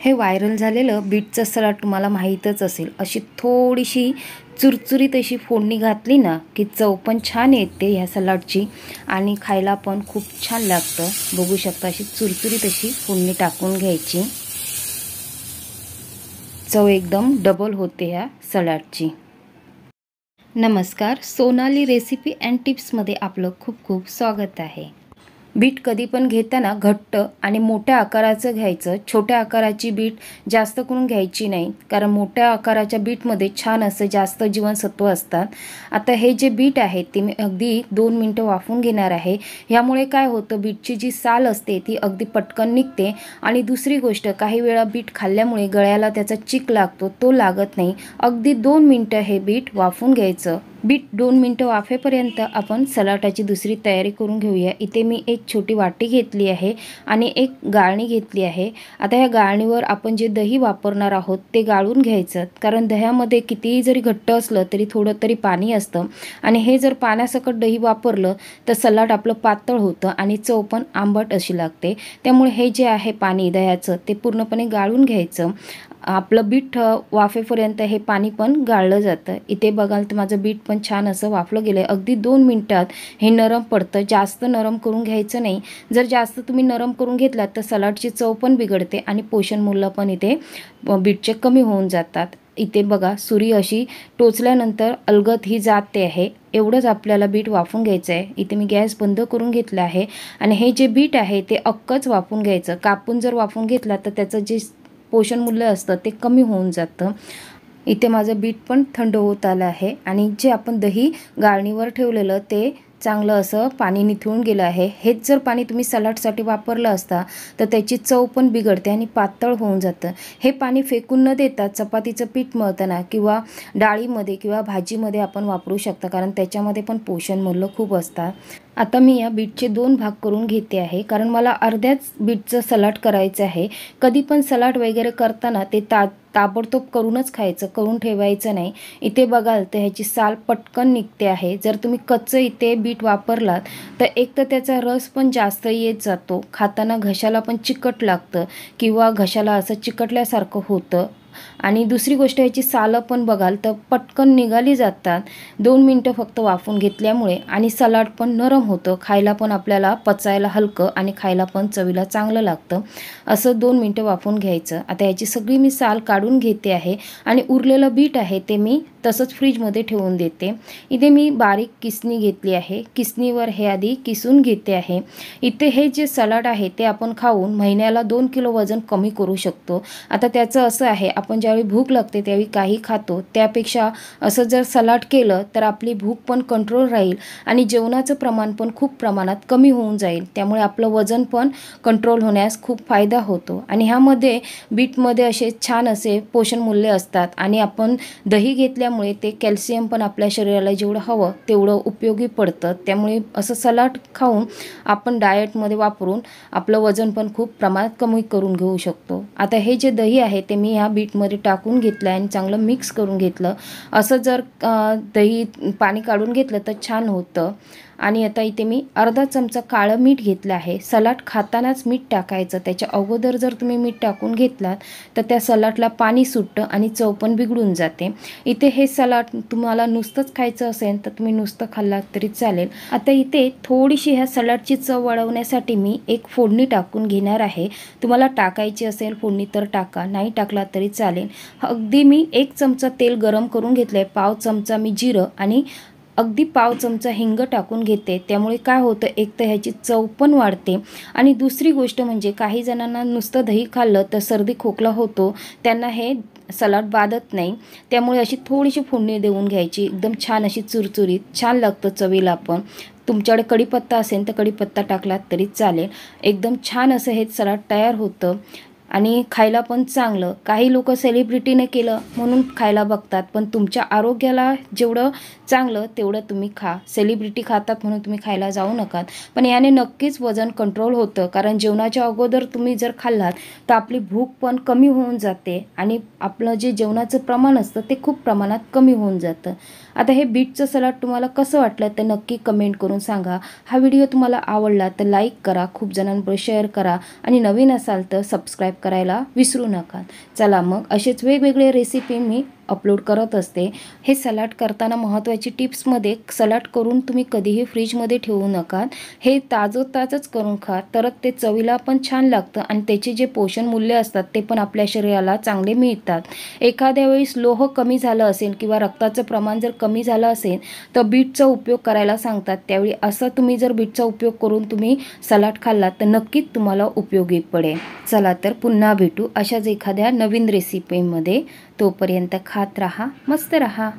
हे व्हायरल झालेलं बीटचं सलाड तुम्हाला माहीतच असेल। अशी थोडीशी चुरचुरीत अशी फोडणी घातली ना की चव पण छान येते ह्या सलाडची आणि खायला पण खूप छान लागतं। बघू शकता अशी चुरचुरीत अशी फोडणी टाकून घ्यायची, चव एकदम डबल होते ह्या सलाडची। नमस्कार, सोनाली रेसिपी अँड टिप्समध्ये आपलं खूप खूप स्वागत आहे। बीट कधी पण घेताना घट्ट आणि मोठ्या आकाराचं घ्यायचं। छोट्या आकाराची बीट जास्त करून घ्यायची नाही, कारण मोठ्या आकाराच्या बीटमध्ये छान असं जास्त जीवनसत्व असतात। आता हे जे बीट आहे ते मी अगदी 2 मिनिटं वाफवून घेणार आहे। यामुळे काय होतं, बीटची जी साल असते ती अगदी पटकन निघते आणि दुसरी गोष्ट, काही वेळा बीट खाल्ल्यामुळे गळ्याला त्याचा चिक लागतो, तो लागत नाही। अगदी 2 मिनिटं हे बीट वाफवून घ्यायचं। बीट 2 मिनिटं वाफेपर्यंत आपण सलाटाची दुसरी तयारी करून घेऊया। इथे मी एक छोटी वाटी घेतली आहे आणि एक गाळणी घेतली आहे। आता या गाळणीवर आपण जे दही वापरणार आहोत ते गाळून घ्यायचं, कारण दह्यामध्ये कितीही जरी घट्ट असलं तरी थोडं तरी पाणी असतं आणि हे जर पाण्यासकट दही वापरलं तर सलाड आपलं पातळ होतं आणि चव पण आंबट अशी लागते। त्यामुळे हे जे आहे पाणी दह्याचं ते पूर्णपणे गाळून घ्यायचं। आपलं बीट वाफेपर्यंत हे पाणी पण गाळलं जातं। इथे बघाल तर माझं बीट पण छान असं वाफलं गेलं आहे। अगदी 2 मिनिटात हे नरम पडतं। जास्त नरम करून घ्यायचं नाही, जर जास्त तुम्ही नरम करून घेतलात तर सलाडची चव पण बिघडते आणि पोषण मूल्य पण इथे बीटचे कमी होऊन जातात। इथे बघा सुरी अशी टोचल्यानंतर अलगद ही जाते आहे। एवढंच आपल्याला बीट वाफून घ्यायचं आहे। इथे मी गॅस बंद करून घेतला आहे आणि हे जे बीट आहे ते अख्खंच वाफून घ्यायचं। कापून जर वाफून घेतला तर त्याचं जे पोषण मूल्य असतं ते कमी होऊन जातं। इथे माझं बीट पण थंड होत आलं आहे आणि जे आपण दही गाळणीवर ठेवलेलं ते चांगलं असं पाणी निथळून गेलं आहे। हेच जर पाणी तुम्ही सलाडसाठी वापरलं असता तर त्याची चव पण बिघडते आणि पातळ होऊन जातं। हे पाणी फेकून न देता चपातीचं पीठ मळताना किंवा डाळीमध्ये किंवा भाजीमध्ये आपण वापरू शकता, कारण त्याच्यामध्ये पण पोषण मूल्य खूप असतात। आता मी या बीटचे 2 भाग करून घेते आहे, कारण मला अर्ध्याच बीटचं सलाड करायचं आहे। कधी पण सलाड वगैरे करताना ते ताबडतोब करूनच खायचं, करून ठेवायचं नाही। इथे बघाल तर ह्याची साल पटकन निघते आहे। जर तुम्ही कच्चं इथे बीट वापरलात तर एक तर त्याचा रस पण जास्त येत जातो, खाताना घशाला पण चिकट लागतं किंवा घशाला असं चिकटल्यासारखं होतं आणि दुसरी गोष्ट याची सालं पण बघाल तर पटकन निघाली जातात 2 मिनिटं फक्त वाफवून घेतल्यामुळे आणि सलाड पण नरम होतं, खायला पण आपल्याला पचायला हलकं आणि खायला पण चवीला चांगलं लागतं। असं 2 मिनिटं वाफवून घ्यायचं। आता याची सगळी मी साल काढून घेते आहे आणि उरलेलं बीट आहे ते मी तसंच फ्रीजमध्ये ठेवून देते। इथे मी बारीक किसणी घेतली आहे, किसणीवर हे आधी किसून घेते आहे। इथे हे जे सलाड आहे ते आपण खाऊन महिन्याला 2 किलो वजन कमी करू शकतो। आता त्याचं असं आहे, आपण ज्यावेळी भूक लागते त्यावेळी काही खातो, त्यापेक्षा असं जर सलाड केलं तर आपली भूक पण कंट्रोल राहील आणि जेवणाचं प्रमाण पण खूप प्रमाणात कमी होऊन जाईल। त्यामुळे आपलं वजन पण कंट्रोल होण्यास खूप फायदा होतो आणि ह्यामध्ये बीटमध्ये असे छान असे पोषण मूल्य असतात आणि आपण दही घेतल्यामुळे ते कॅल्शियम पण आपल्या शरीराला जेवढं हवं तेवढं उपयोगी पडतं। त्यामुळे असं सलाड खाऊन आपण डाएटमध्ये वापरून आपलं वजन पण खूप प्रमाणात कमी करून घेऊ शकतो। आता हे जे दही आहे ते मी ह्या बीटमध्ये टाकून घेतलं आणि चांगलं मिक्स करून घेतलं। असं जर दही पाणी काढून घेतलं तर छान होतं। आणि आता इथे मी अर्धा चमचा काळं मीठ घेतलं आहे। सलाड खातानाच मीठ टाकायचं, त्याच्या अगोदर जर तुम्ही मीठ टाकून घेतलात तर त्या सलाडला पाणी सुटतं आणि चव पण बिघडून जाते। इथे हे सलाड तुम्हाला नुसतंच खायचं असेल तर तुम्ही नुसतं खाल्लात तरी चालेल। आता इथे थोडीशी ह्या सलाडची चव वाढवण्यासाठी मी एक फोडणी टाकून घेणार आहे। तुम्हाला टाकायची असेल फोडणी तर टाका, नाही टाकला तरी चालेल। अगदी मी 1 चमचा तेल गरम करून घेतलं आहे, पाव चमचा मी जिरं आणि अगदी पाव चमचा हिंग टाकून घेते। त्यामुळे काय होतं, एक तर ह्याची चव पण वाढते आणि दुसरी गोष्ट म्हणजे काही जणांना नुसतं दही खाल्लं तर सर्दी खोकला होतो, त्यांना हे सलाड बाधत नाही। त्यामुळे अशी थोडीशी फोडणी देऊन घ्यायची, एकदम छान अशी चुरचुरीत छान लागतं चवीला पण। तुमच्याकडे कढीपत्ता असेल तर कढीपत्ता टाकलात तरी चालेल। एकदम छान असं हे सलाड तयार होतं आणि खायला पण चांगलं। काही लोक सेलिब्रिटीने केलं म्हणून खायला बघतात, पण तुमच्या आरोग्याला जेवढं चांगलं तेवढं तुम्ही खा। सेलिब्रिटी खातात म्हणून तुम्ही खायला जाऊ नका, पण याने नक्कीच वजन कंट्रोल होतं, कारण जेवणाच्या अगोदर तुम्ही जर खाल्लात तर आपली भूक पण कमी होऊन जाते आणि आपलं जे जेवणाचं प्रमाण असतं ते खूप प्रमाणात कमी होऊन जातं। आता हे बीटचं सलाड तुम्हाला कसं वाटलं ते नक्की कमेंट करून सांगा। हा व्हिडिओ तुम्हाला आवडला तर लाईक करा, खूप जणांबरोबर शेअर करा आणि नवीन असाल तर सबस्क्राईब करायला विसरू नका. चला मग असेच वेगवेगळे रेसिपी मी अपलोड करत असते. हे सलाड करताना महत्त्वाची टिप्समध्ये सलाड करून तुम्ही कधीही फ्रीजमध्ये ठेवू नका. हे ताजंच करून खा, तर ते चवीला पण छान लागतं आणि त्याचे जे पोषण मूल्य असतात ते पण आपल्या शरीराला चांगले मिळतात. एखाद्या वेळेस लोह कमी झालं असेल किंवा रक्ताचं प्रमाण जर कमी झालं असेल तर बीटचा उपयोग करायला सांगतात. त्यावेळी असा तुम्ही जर बीटचा उपयोग करून तुम्ही सलाड खाल्लात तर नक्कीच तुम्हाला उपयोगी पडेल. चला तर पुन्हा भेटू अशाच एखाद्या नवीन रेसिपीमध्ये. तोपर्यंत खात राहा, मस्त राहा.